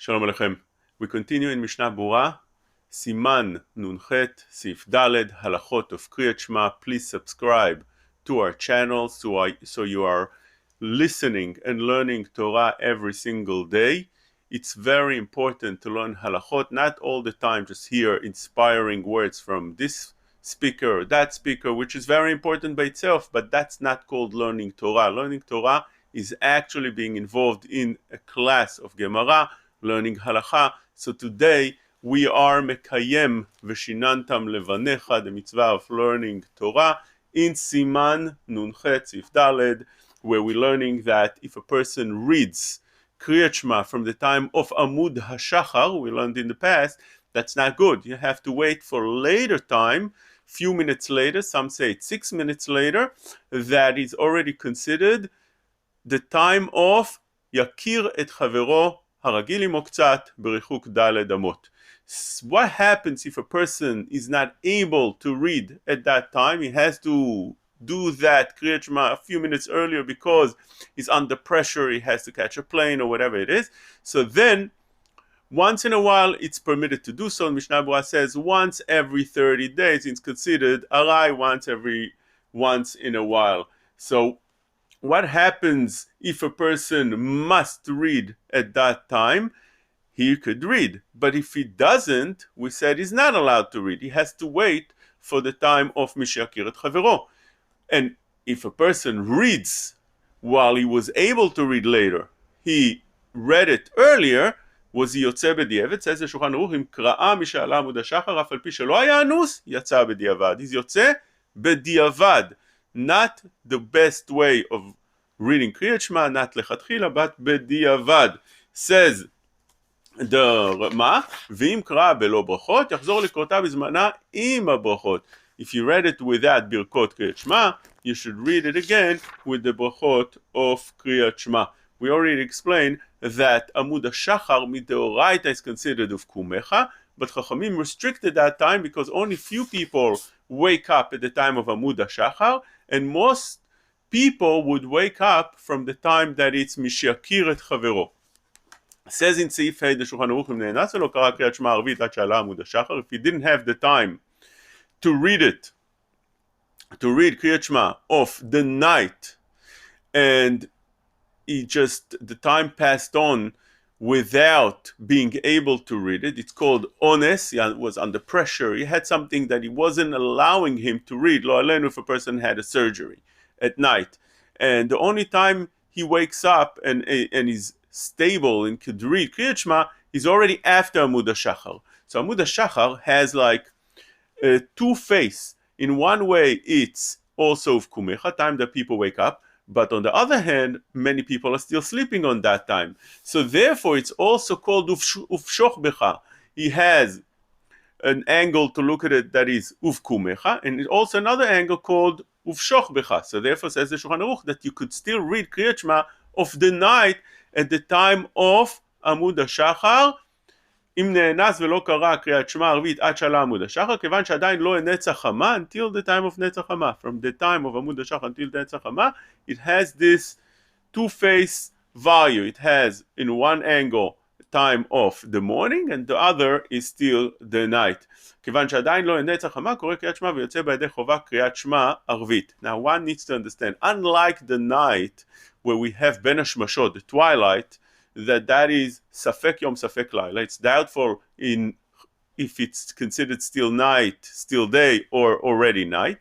Shalom Aleichem. We continue in Mishna Brura, סימן נ"ח, סעיף ד', halachot of Kriat Shema. Please subscribe to our channel so you are listening and learning Torah every single day. It's very important to learn halachot, not all the time just hear inspiring words from this speaker or that speaker, which is very important by itself, but that's not called learning Torah. Learning Torah is actually being involved in a class of Gemara, learning halacha. So today we are mekayem v'shinantam levanecha, the mitzvah of learning Torah, in סימן נ"ח סעיף ד', where we're learning that if a person reads Kriat Shema from the time of Amud HaShachar, we learned in the past, that's not good. You have to wait for later time, few minutes later, some say it's 6 minutes later, that is already considered the time of יכיר את חברו הרגיל עמו קצת בריחוק ד' אמות. What happens if a person is not able to read at that time? He has to do that Kriat Shema a few minutes earlier because he's under pressure, he has to catch a plane or whatever it is. So then, once in a while, it's permitted to do so. And Mishnah Brura says once every 30 days, it's considered arai once in a while. So what happens if a person must read at that time? He could read, but if he doesn't, we said he's not allowed to read. He has to wait for the time of Mishakir et Chavero. And if a person reads while he was able to read later, he read it earlier, was he יוצא בדיעבד? says the Shulchan Aruch, אם קראה משעלה עמוד השחר, אף על פי שלא היה אנוס, יצא בדיעבד. He's יוצא בדיעבד. Not the best way of reading Kriat Shema, not לכתחילה, but בדיעבד. Says the Rama, ואם קרא בלא ברכות, יחזור לקראתה בזמנה עם הברכות. If you read it without ברכות Kriat Shema, you should read it again with the ברכות of Kriat Shema. We already explained that Amud HaShachar mideoraita is considered of kumecha, but Chachamim restricted that time because only few people wake up at the time of Amud HaShachar, and most people would wake up from the time that it's Mishakir et Chavero. Says in סעיף ה' the Shulchan Aruch, אם נאנס ולא קרא קריאת שמע ערבית עד שעלה עמוד השחר, if he didn't have the time to read it, to read Kriat Shema of the night, and the time passed on without being able to read it, it's called ones, he was under pressure, he had something that he wasn't allowing him to read, lo alenu if a person had a surgery at night, and the only time he wakes up and is stable and could read Kriat Shema is already after Amud HaShachar. So Amud HaShachar has like two faces. In one way, it's also of Kumecha, time that people wake up, but on the other hand, many people are still sleeping on that time. So therefore, it's also called Ufshoch Becha. He has an angle to look at it that is Uf Kumecha, and also another angle called Ufshoch Becha. So therefore, says the Shulchan Aruch that you could still read Kriat Shema of the night at the time of עמוד השחר, אם נאנס ולא קרא קריאת שמע ערבית עד שעלה עמוד השחר, כיוון שעדיין לא נצח חמה, until the time of נצח חמה. From the time of עמוד השחר until נצח חמה, it has this two-face value. It has in one angle time of the morning, and the other is still the night. כיוון שעדיין לא נצח חמה, קורא קריאת שמע ויוצא בידי חובה קריאת שמע ערבית. Now one needs to understand, unlike the night, where we have בין השמשות, the twilight, that is safek yom safek laila. It's doubtful if it's considered still night, still day, or already night,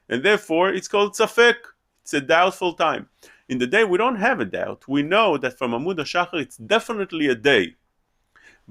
and therefore it's called safek. It's a doubtful time. In the day we don't have a doubt. We know that from Amud HaShachar it's definitely a day.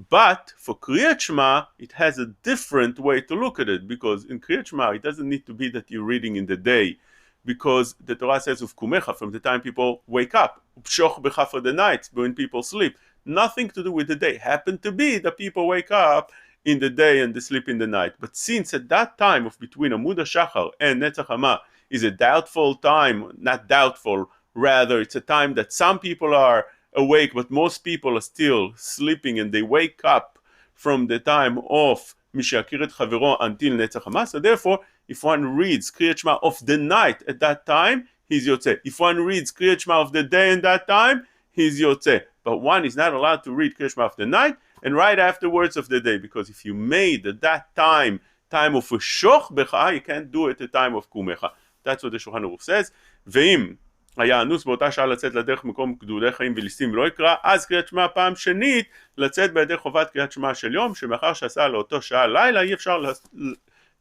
But for Kriat Shema, it has a different way to look at it, because in Kriat Shema it doesn't need to be that you're reading in the day, because the Torah says of kumecha, from the time people wake up, upshoch becha for the night, when people sleep. Nothing to do with the day. Happen to be that people wake up in the day and they sleep in the night. But since at that time of between Amud HaShachar and Netzach Hama is a doubtful time, not doubtful, rather it's a time that some people are awake, but most people are still sleeping, and they wake up from the time of Mishakir et Chavero until Netzach Hama. So therefore, if one reads Kriat Shema of the night at that time, he's Yotzeh. If one reads Kriat Shema of the day in that time, he's Yotzeh. but one is not allowed to read Kriat Shema of the night and right afterwards of the day, because if you made at that time of shoch becha, you can't do it at the time of kumecha. That's what the Shulchan Aruch says. ואם היה אנוס באותה שעה לצאת לדרך מקום גדודי חיים וליסטים ולא יקרא, אז קריאת שמע פעם שנית לצאת בידי חובת קריאת שמע של יום, שמאחר שעשה לאותו שעה לילה אי אפשר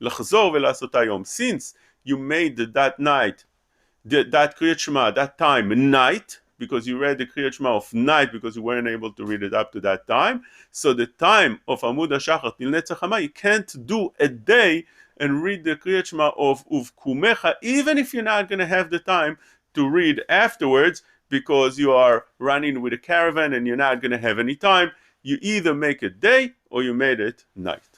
לחזור ולעשותה יום. Since you made that night, that קריאת שמע, that time, night, because you read the Kriat Shema of night because you weren't able to read it up to that time, so the time of Amud HaShachar till Netzach Hama, you can't do a day and read the Kriat Shema of Uvkumecha, even if you're not going to have the time to read afterwards, because you are running with a caravan and you're not going to have any time. You either make it day or you made it night.